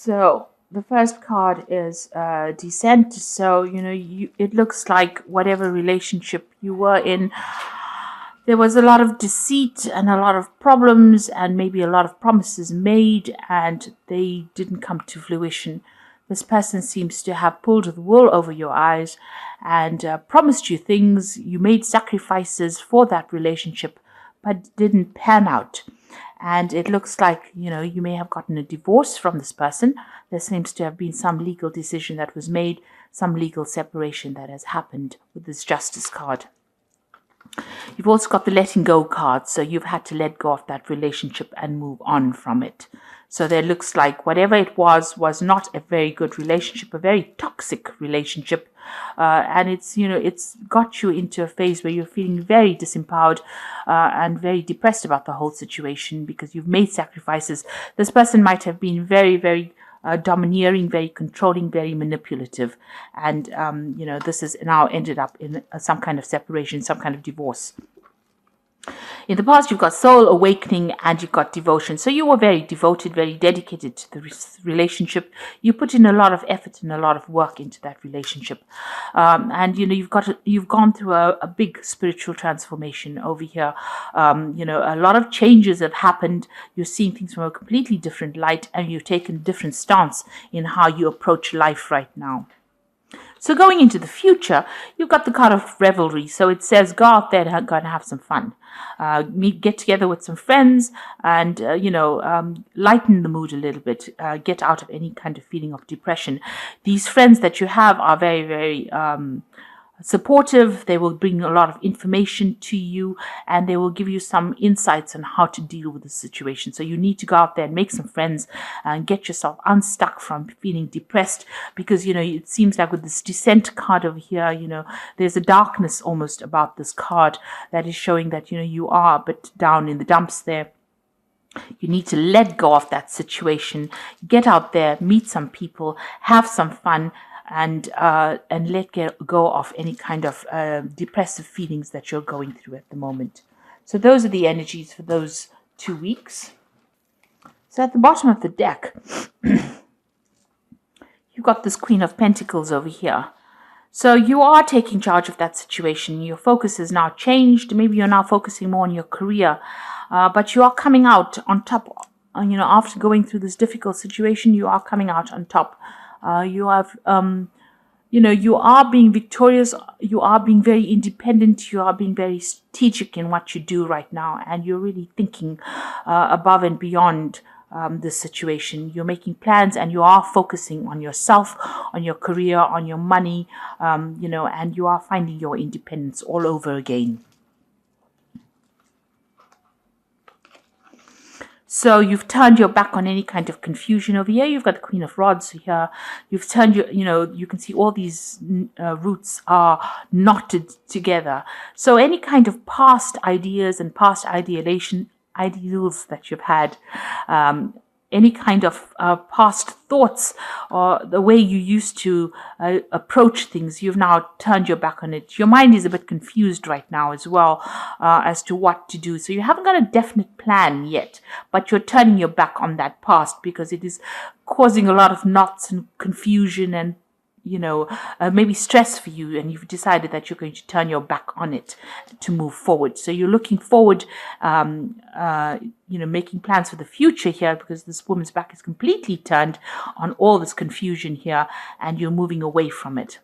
So the first card is descent. So it looks like whatever relationship you were in, there was a lot of deceit and a lot of problems and maybe a lot of promises made and they didn't come to fruition. This person seems to have pulled the wool over your eyes and promised you things. You made sacrifices for that relationship, but didn't pan out. And it looks like, you may have gotten a divorce from this person. There seems to have been some legal decision that was made, some legal separation that has happened with this Justice card. You've also got the letting go card, so you've had to let go of that relationship and move on from it. So there looks like whatever it was not a very good relationship, a very toxic relationship. And it's got you into a phase where you're feeling very disempowered and very depressed about the whole situation because you've made sacrifices. This person might have been very, very domineering, very controlling, very manipulative. And, this has now ended up in some kind of separation, some kind of divorce. In the past, you've got soul awakening and you've got devotion. So you were very devoted, very dedicated to the relationship. You put in a lot of effort and a lot of work into that relationship. And you've gone through a big spiritual transformation over here. A lot of changes have happened. You're seeing things from a completely different light and you've taken a different stance in how you approach life right now. So going into the future, you've got the card of revelry. So it says, go out there and go and have some fun. Get together with some friends and, lighten the mood a little bit. Get out of any kind of feeling of depression. These friends that you have are very, very supportive. They will bring a lot of information to you and they will give you some insights on how to deal with the situation. So you need to go out there and make some friends and get yourself unstuck from feeling depressed because, it seems like with this descent card over here, there's a darkness almost about this card that is showing that, you are a bit down in the dumps there. You need to let go of that situation, get out there, meet some people, have some fun, and let go of any kind of depressive feelings that you're going through at the moment. So those are the energies for those 2 weeks. So at the bottom of the deck, you've got this Queen of Pentacles over here. So you are taking charge of that situation. Your focus has now changed. Maybe you're now focusing more on your career, but you are coming out on top. After going through this difficult situation, you are coming out on top. You have, you are being victorious. You are being very independent. You are being very strategic in what you do right now. And you're really thinking above and beyond this situation. You're making plans and you are focusing on yourself, on your career, on your money, and you are finding your independence all over again. So you've turned your back on any kind of confusion over here. You've got the Queen of Rods here. You've turned you can see all these roots are knotted together. So any kind of past ideas and past ideals that you've had, any kind of past thoughts or the way you used to approach things, you've now turned your back on it. Your mind is a bit confused right now as well as to what to do. So you haven't got a definite plan yet, but you're turning your back on that past because it is causing a lot of knots and confusion and maybe stress for you, and you've decided that you're going to turn your back on it to move forward. So you're looking forward, making plans for the future here because this woman's back is completely turned on all this confusion here and you're moving away from it.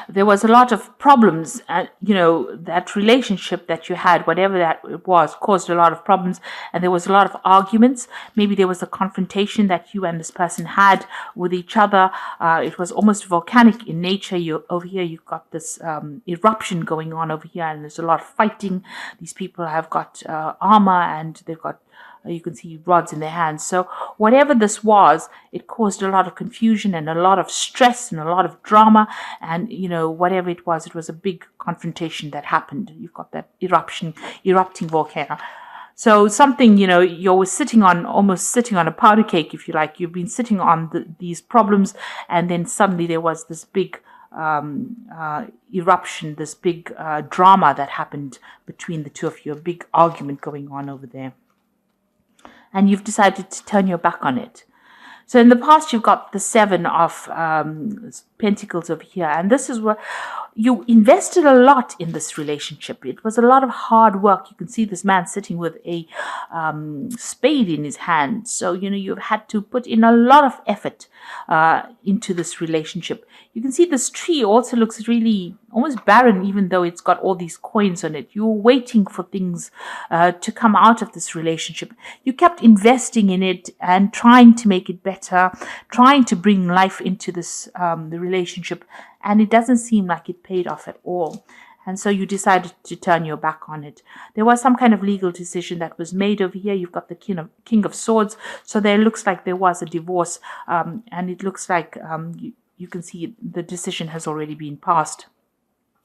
There was a lot of problems, that relationship that you had, whatever that was, caused a lot of problems, and there was a lot of arguments. Maybe there was a confrontation that you and this person had with each other. It was almost volcanic in nature. Over here, you've got this eruption going on over here, and there's a lot of fighting. These people have got armor, and they've got you can see rods in their hands. So whatever this was, it caused a lot of confusion and a lot of stress and a lot of drama. And, whatever it was a big confrontation that happened. You've got that erupting volcano. So something, you're almost sitting on a powder cake, if you like. You've been sitting on these problems, and then suddenly there was this big eruption, this big drama that happened between the two of you, a big argument going on over there. And you've decided to turn your back on it. So in the past, you've got the Seven of Pentacles over here. And this is where you invested a lot in this relationship. It was a lot of hard work. You can see this man sitting with a spade in his hand. So, you've had to put in a lot of effort into this relationship. You can see this tree also looks really almost barren, even though it's got all these coins on it. You're waiting for things to come out of this relationship. You kept investing in it and trying to make it better, trying to bring life into this the relationship, and it doesn't seem like it paid off at all. And so you decided to turn your back on it. There was some kind of legal decision that was made over here. You've got the King of Swords. So there looks like there was a divorce, and it looks like you can see the decision has already been passed.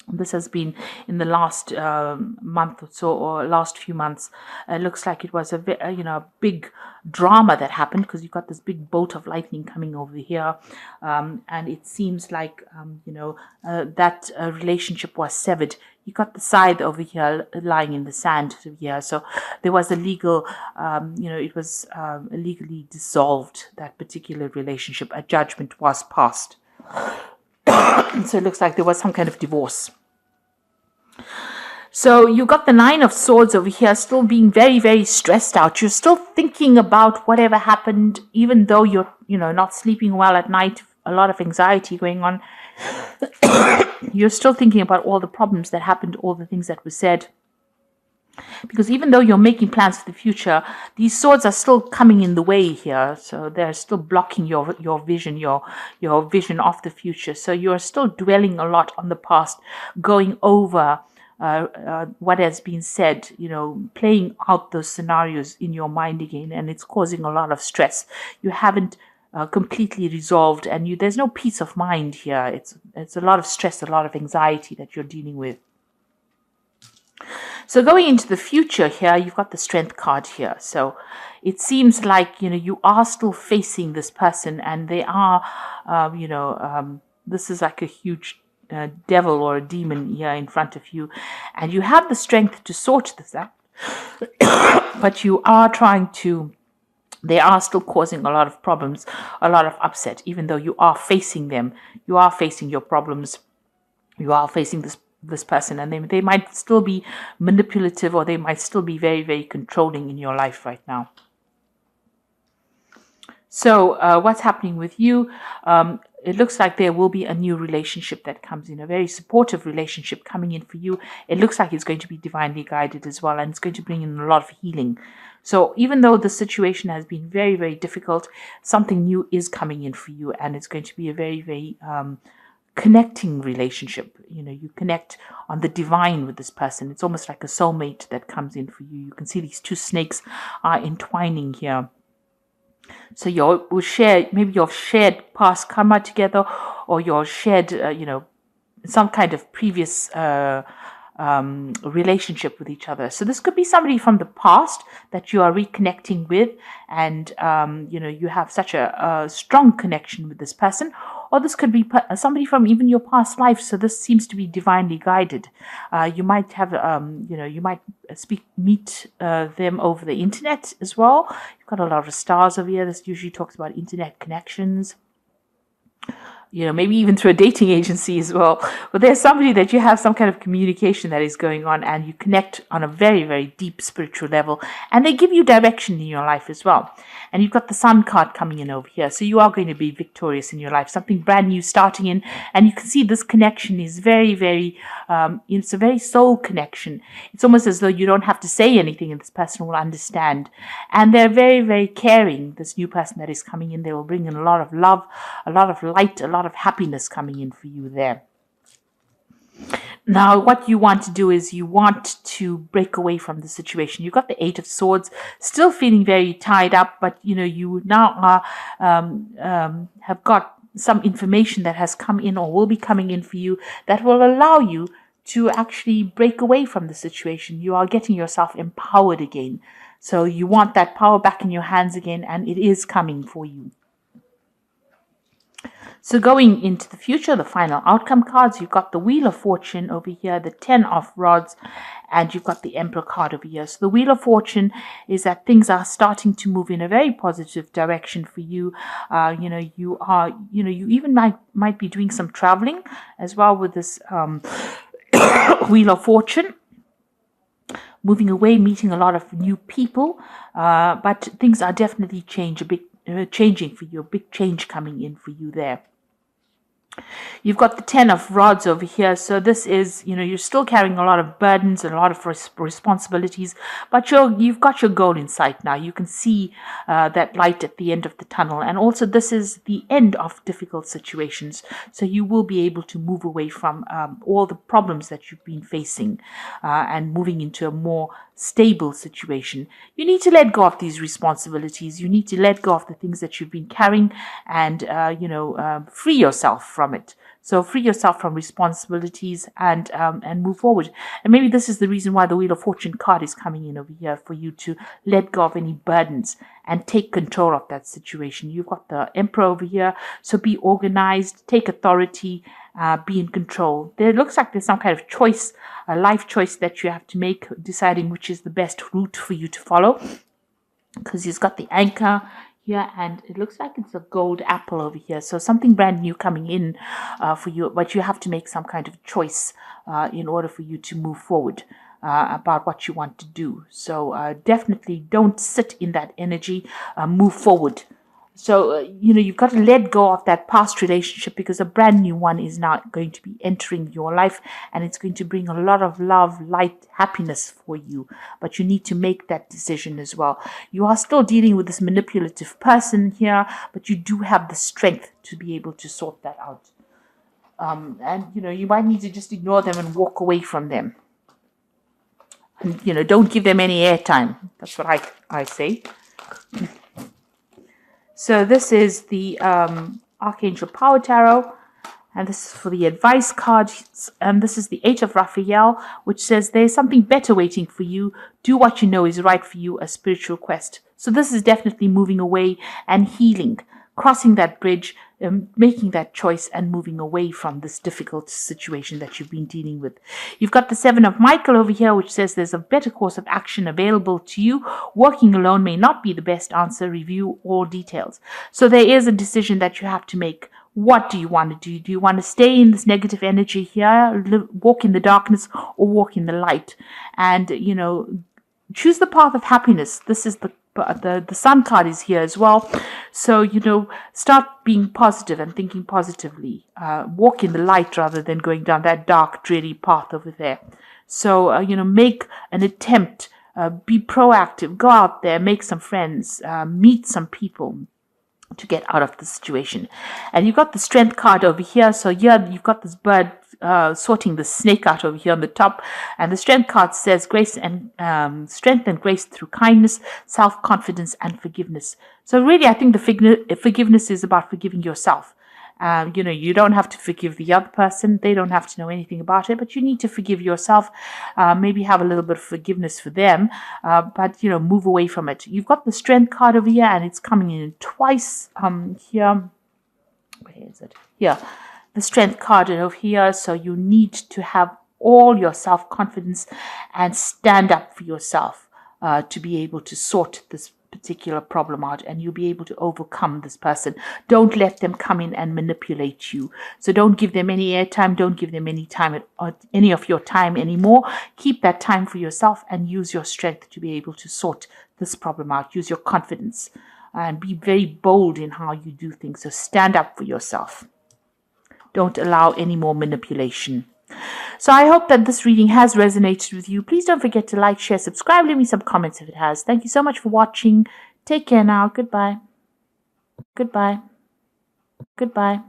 This has been in the last month or so, or last few months. It looks like it was a big drama that happened, because you've got this big bolt of lightning coming over here, and it seems like that relationship was severed. You got the scythe over here lying in the sand here, so there was a legal, it was legally dissolved, that particular relationship. A judgment was passed. So it looks like there was some kind of divorce. So you got the Nine of Swords over here, still being very, very stressed out. You're still thinking about whatever happened, even though you're, not sleeping well at night, a lot of anxiety going on. You're still thinking about all the problems that happened, all the things that were said. Because even though you're making plans for the future, these swords are still coming in the way here. So they're still blocking your vision, your vision of the future. So you're still dwelling a lot on the past, going over what has been said, playing out those scenarios in your mind again. And it's causing a lot of stress. You haven't completely resolved, and there's no peace of mind here. It's a lot of stress, a lot of anxiety that you're dealing with. So going into the future here, you've got the Strength card here. So it seems like, you are still facing this person, and they are, this is like a huge devil or a demon here in front of you. And you have the strength to sort this out. But you are they are still causing a lot of problems, a lot of upset, even though you are facing them. You are facing your problems. You are facing this person, and they might still be manipulative, or they might still be very, very controlling in your life right now. So what's happening with you? It looks like there will be a new relationship that comes in, a very supportive relationship coming in for you. It looks like it's going to be divinely guided as well, and it's going to bring in a lot of healing. So even though the situation has been very, very difficult, something new is coming in for you, and it's going to be a very, very connecting relationship. You connect on the divine with this person. It's almost like a soulmate that comes in for you. You can see these two snakes are entwining here. So you'll share, maybe you've shared past karma together, or you're shared, some kind of previous relationship with each other. So this could be somebody from the past that you are reconnecting with, and you have such a strong connection with this person. Or this could be somebody from even your past life. So this seems to be divinely guided. You might have, you might meet them over the internet as well. You've got a lot of stars over here. This usually talks about internet connections. Maybe even through a dating agency as well. But there's somebody that you have some kind of communication that is going on, and you connect on a very, very deep spiritual level, and they give you direction in your life as well. And you've got the Sun card coming in over here. So you are going to be victorious in your life, something brand new starting in. And you can see this connection is very, very, it's a very soul connection. It's almost as though you don't have to say anything and this person will understand. And they're very, very caring. This new person that is coming in, they will bring in a lot of love, a lot of light, a lot of happiness coming in for you there. Now, what you want to do is you want to break away from the situation. You've got the Eight of Swords, still feeling very tied up, but you now are, have got some information that has come in or will be coming in for you that will allow you to actually break away from the situation. You are getting yourself empowered again. So you want that power back in your hands again, and it is coming for you. So going into the future, the final outcome cards, you've got the Wheel of Fortune over here, the 10 of Rods, and you've got the Emperor card over here. So the Wheel of Fortune is that things are starting to move in a very positive direction for you. You even might be doing some traveling as well with this Wheel of Fortune. Moving away, meeting a lot of new people, but things are definitely changing for you, a big change coming in for you there. You've got the 10 of Rods over here. So this is, you're still carrying a lot of burdens and a lot of responsibilities, but you've got your goal in sight now. You can see that light at the end of the tunnel. And also this is the end of difficult situations. So you will be able to move away from all the problems that you've been facing and moving into a more stable situation. You need to let go of these responsibilities. You need to let go of the things that you've been carrying and, free yourself from it. So free yourself from responsibilities and move forward. And maybe this is the reason why the Wheel of Fortune card is coming in over here, for you to let go of any burdens and take control of that situation. You've got the Emperor over here. So be organized, take authority, be in control. There looks like there's some kind of choice, a life choice that you have to make, deciding which is the best route for you to follow. Because he's got the anchor here, and it looks like it's a gold apple over here. So something brand new coming in for you, but you have to make some kind of choice in order for you to move forward about what you want to do. So definitely don't sit in that energy, move forward. So, you've got to let go of that past relationship, because a brand new one is now going to be entering your life, and it's going to bring a lot of love, light, happiness for you. But you need to make that decision as well. You are still dealing with this manipulative person here, but you do have the strength to be able to sort that out. And, you might need to just ignore them and walk away from them. And, don't give them any airtime. That's what I say. So this is the Archangel Power Tarot, and this is for the advice cards. And this is the 8 of Raphael, which says there's something better waiting for you. Do what you know is right for you, a spiritual quest. So this is definitely moving away and healing, crossing that bridge, making that choice and moving away from this difficult situation that you've been dealing with. You've got the 7 of Michael over here, which says there's a better course of action available to you. Working alone may not be the best answer. Review all details. So there is a decision that you have to make. What do you want to do? Do you want to stay in this negative energy here, walk in the darkness, or walk in the light? And, choose the path of happiness. This is the Sun card is here as well. So, start being positive and thinking positively. Walk in the light rather than going down that dark, dreary path over there. So, make an attempt. Be proactive. Go out there, make some friends, meet some people to get out of the situation. And you've got the Strength card over here. So here you've got this bird sorting the snake out over here on the top, and the Strength card says grace and strength and grace through kindness, self-confidence, and forgiveness. So really, I think the forgiveness is about forgiving yourself. You don't have to forgive the other person. They don't have to know anything about it, but you need to forgive yourself. Maybe have a little bit of forgiveness for them, but, move away from it. You've got the Strength card over here, and it's coming in twice here. Where is it? Here. The Strength card over here. So you need to have all your self-confidence and stand up for yourself to be able to sort this particular problem out, and you'll be able to overcome this person. Don't let them come in and manipulate you. So don't give them any airtime. Don't give them any time any of your time anymore. Keep that time for yourself and use your strength to be able to sort this problem out. Use your confidence and be very bold in how you do things. So stand up for yourself. Don't allow any more manipulation. So I hope that this reading has resonated with you. Please don't forget to like, share, subscribe, leave me some comments if it has. Thank you so much for watching. Take care now. Goodbye. Goodbye. Goodbye.